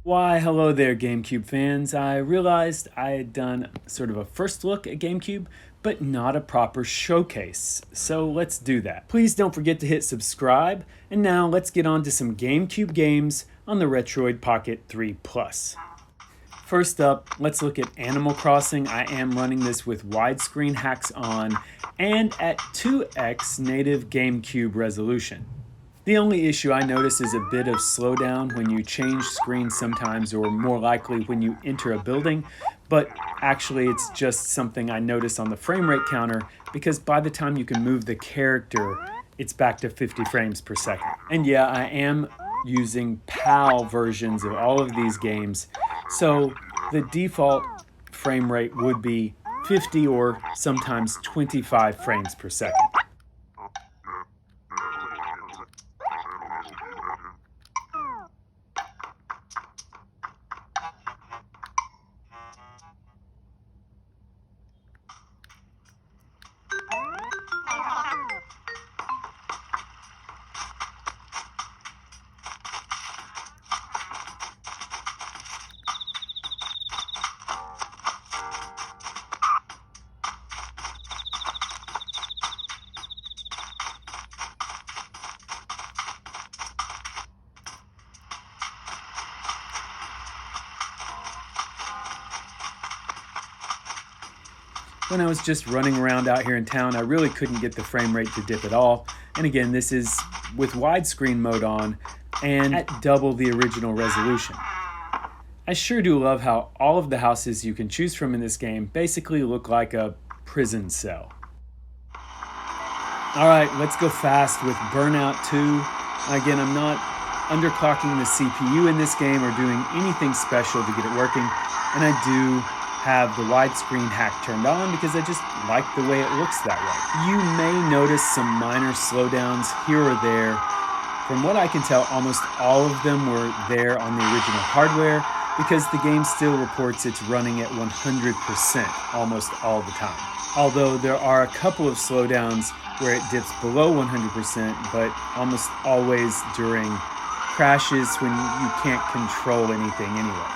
Why, hello there, Gamecube fans. I realized I had done sort of a first look at Gamecube, but not a proper showcase. So let's do that. Please don't forget to hit subscribe, and now let's get on to some Gamecube games on the Retroid Pocket 3 Plus. First up, let's look at Animal Crossing. I am running this with widescreen hacks on and at 2x native Gamecube resolution. The only issue I notice is a bit of slowdown when you change screens sometimes, or more likely when you enter a building, but actually it's just something I notice on the frame rate counter because by the time you can move the character, it's back to 50 frames per second. And yeah, I am using PAL versions of all of these games, so the default frame rate would be 50 or sometimes 25 frames per second. When I was just running around out here in town, I really couldn't get the frame rate to dip at all. And again, this is with widescreen mode on and at double the original resolution. I sure do love how all of the houses you can choose from in this game basically look like a prison cell. Alright, let's go fast with Burnout 2. Again, I'm not underclocking the CPU in this game or doing anything special to get it working, and I do have the widescreen hack turned on because I just like the way it looks that way. You may notice some minor slowdowns here or there. From what I can tell, almost all of them were there on the original hardware because the game still reports it's running at 100% almost all the time. Although there are a couple of slowdowns where it dips below 100%, but almost always during crashes when you can't control anything anyway.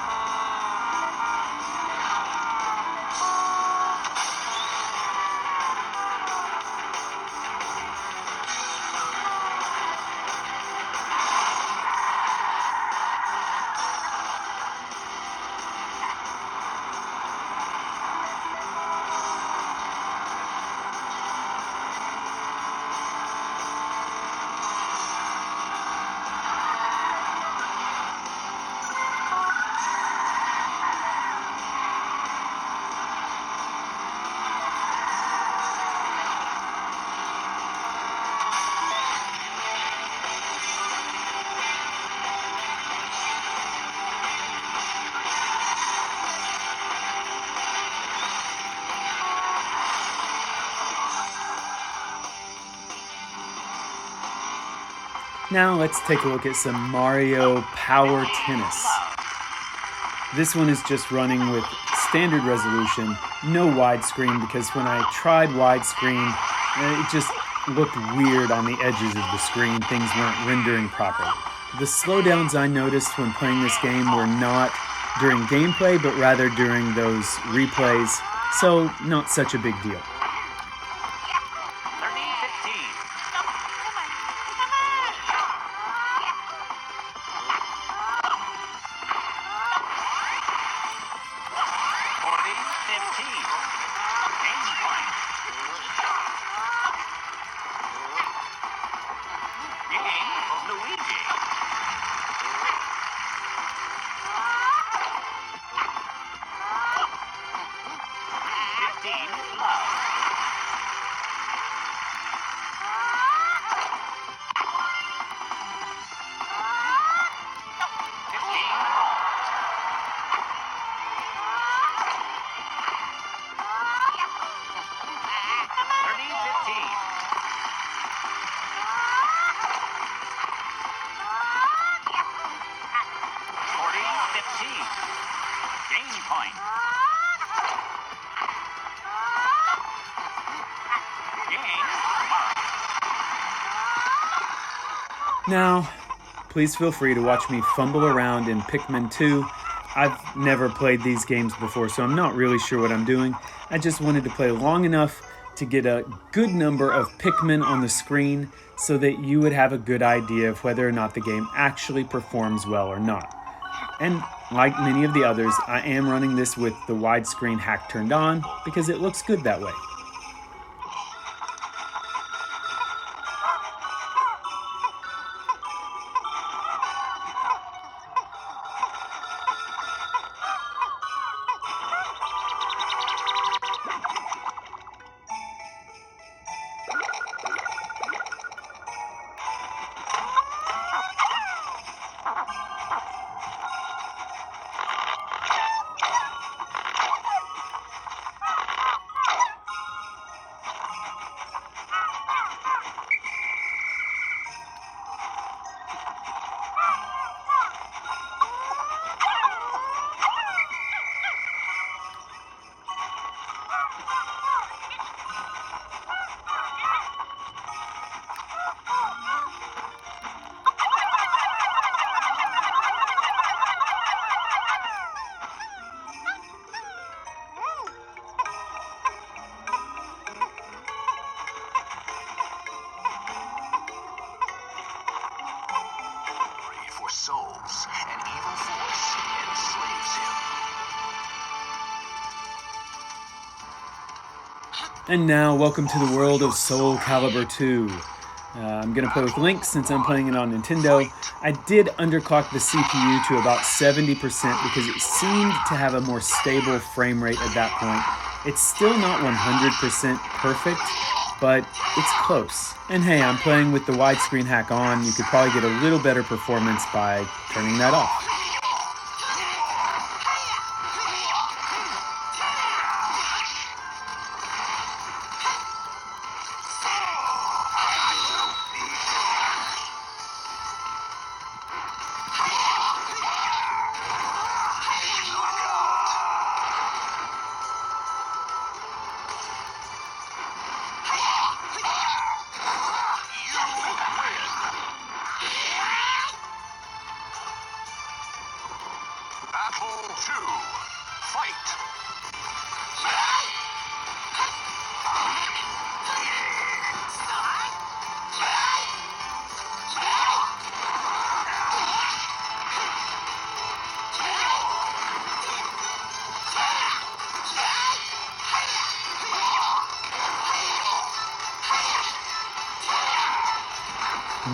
Now let's take a look at some Mario Power Tennis. This one is just running with standard resolution, no widescreen, because when I tried widescreen, it just looked weird on the edges of the screen. Things weren't rendering properly. The slowdowns I noticed when playing this game were not during gameplay, but rather during those replays, so not such a big deal. Now, please feel free to watch me fumble around in Pikmin 2. I've never played these games before, so I'm not really sure what I'm doing. I just wanted to play long enough to get a good number of Pikmin on the screen so that you would have a good idea of whether or not the game actually performs well or not. And like many of the others, I am running this with the widescreen hack turned on because it looks good that way. Souls, an evil force enslaves him. And now, welcome to the world of Soul Calibur 2. I'm going to play with Link since I'm playing it on Nintendo. I did underclock the CPU to about 70% because it seemed to have a more stable frame rate at that point. It's still not 100% perfect, but it's close. And hey, I'm playing with the widescreen hack on. You could probably get a little better performance by turning that off. Battle 2. Fight!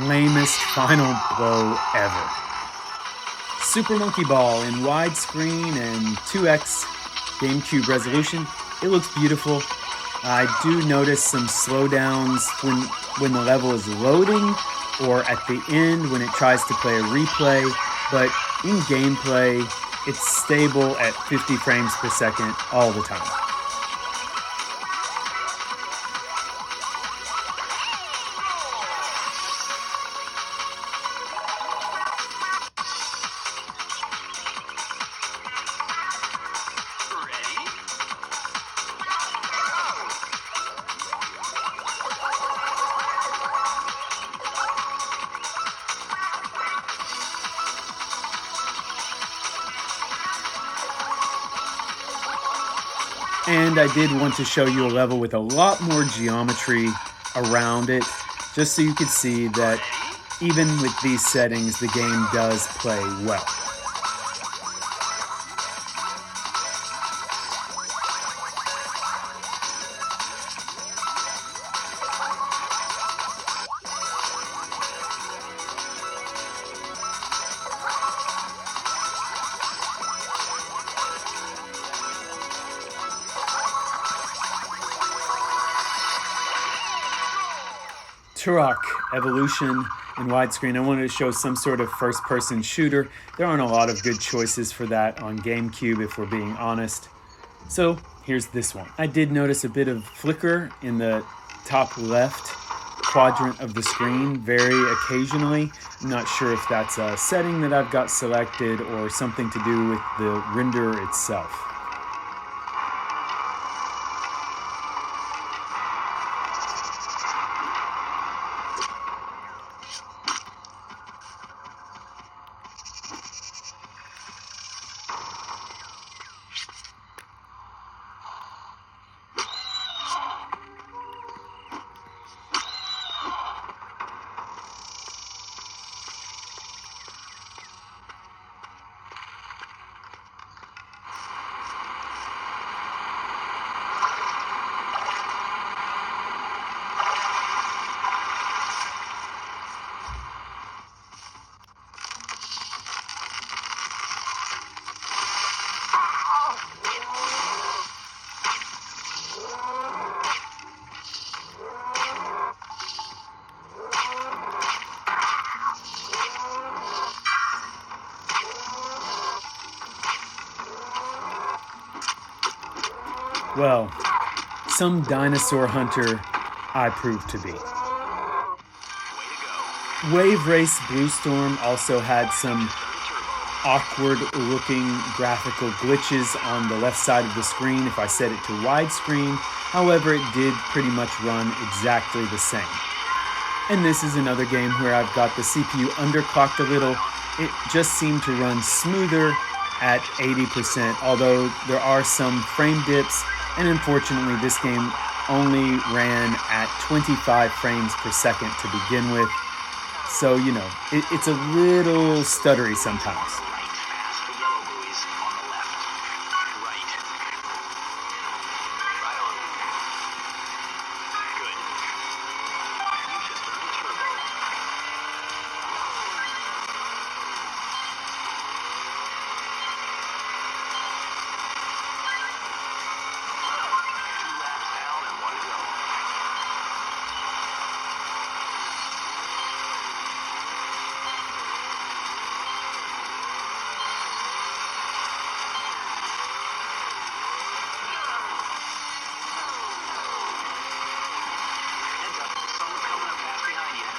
Lamest final blow ever. Super Monkey Ball in widescreen and 2x Gamecube resolution. It looks beautiful. I do notice some slowdowns when the level is loading or at the end when it tries to play a replay, but in gameplay, it's stable at 50 frames per second all the time. And I did want to show you a level with a lot more geometry around it, just so you could see that even with these settings, the game does play well. Turok Evolution in widescreen. I wanted to show some sort of first-person shooter. There aren't a lot of good choices for that on GameCube, if we're being honest. So here's this one. I did notice a bit of flicker in the top left quadrant of the screen very occasionally. I'm not sure if that's a setting that I've got selected or something to do with the render itself. Well, some dinosaur hunter I proved to be. Way to go. Wave Race Blue Storm also had some awkward looking graphical glitches on the left side of the screen if I set it to widescreen. However, it did pretty much run exactly the same. And this is another game where I've got the CPU underclocked a little. It just seemed to run smoother at 80%, although there are some frame dips, and unfortunately this game only ran at 25 frames per second to begin with. So, you know, it's a little stuttery sometimes. Past the yellow buoys on the left. Right. Right on. Good. You just earned turbo. Two laps down and one to go. Heads up, someone's coming up fast behind you.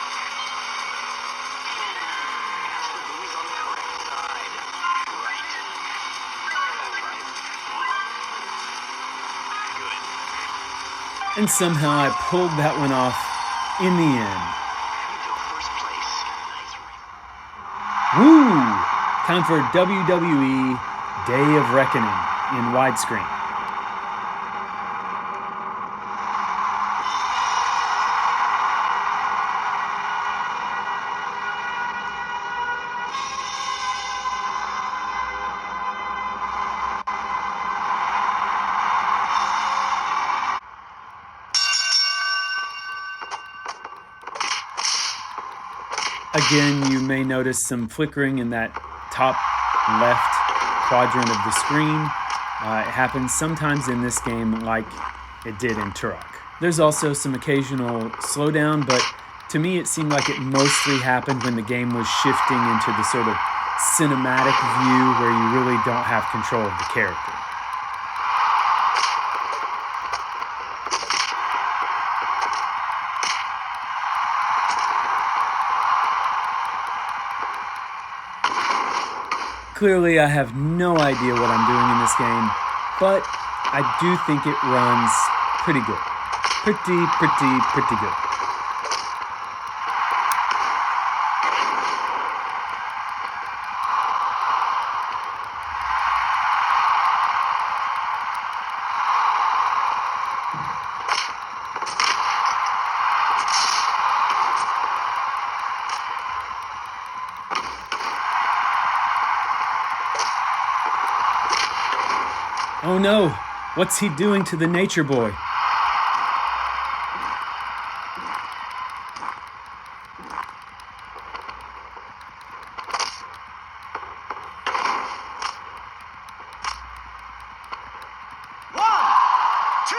Pass the buoys on the correct side. Right. That's right. Good. And somehow I pulled that one off in the end. You took first place. Nice race. Woo! Time for WWE Day of Reckoning in widescreen. Again, you may notice some flickering in that top left quadrant of the screen. It happens sometimes in this game like it did in Turok. There's also some occasional slowdown, but to me it seemed like it mostly happened when the game was shifting into the sort of cinematic view where you really don't have control of the character. Clearly, I have no idea what I'm doing in this game, but I do think it runs pretty good. Pretty good. Oh no, what's he doing to the nature boy? One, two.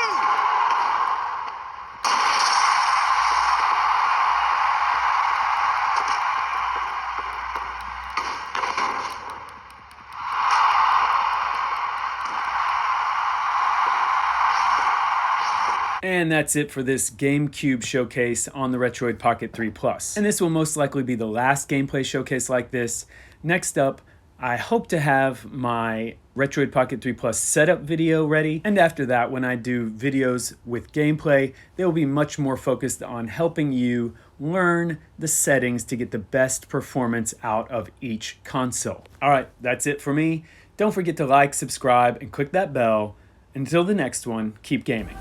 And that's it for this GameCube showcase on the Retroid Pocket 3 Plus. And this will most likely be the last gameplay showcase like this. Next up, I hope to have my Retroid Pocket 3 Plus setup video ready. And after that, when I do videos with gameplay, they will be much more focused on helping you learn the settings to get the best performance out of each console. All right, that's it for me. Don't forget to like, subscribe, and click that bell. Until the next one, keep gaming.